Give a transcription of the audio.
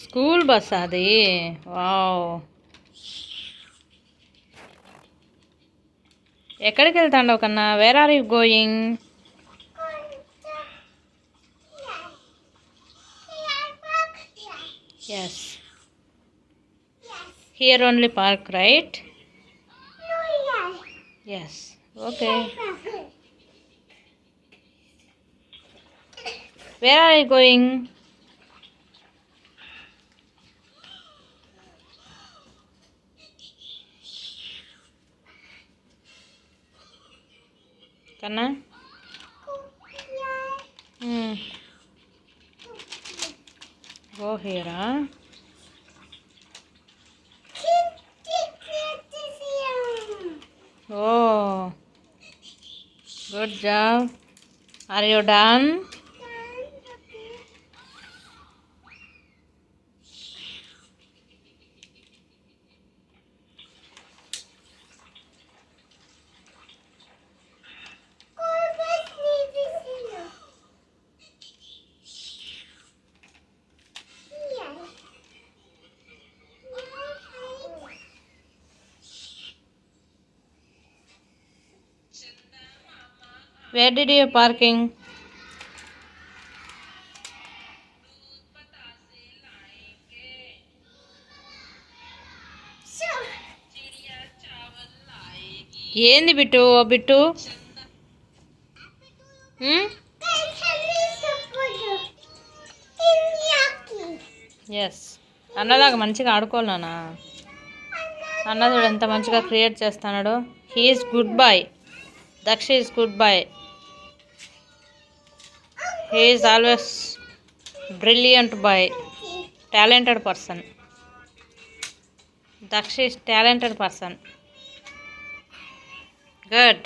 School bus అది. Wow. ఎక్కడికి వెళ్తాండవు కన్నా? Where are you going? Yes, here only park, right? Yes, okay. Where are you going? కన్నా go హియరా? Oh, good job. Are you done? Where did you parking? ఏంది Bittu? Bittu, yes. అన్నలాగా మంచిగా ఆడుకోవాలి నాన్న. అన్నదుడు ఎంత మంచిగా క్రియేట్ చేస్తున్నాడు. He is good boy. Daksh is good boy. He is always brilliant boy. Talented person. Daksh is talented person. Good.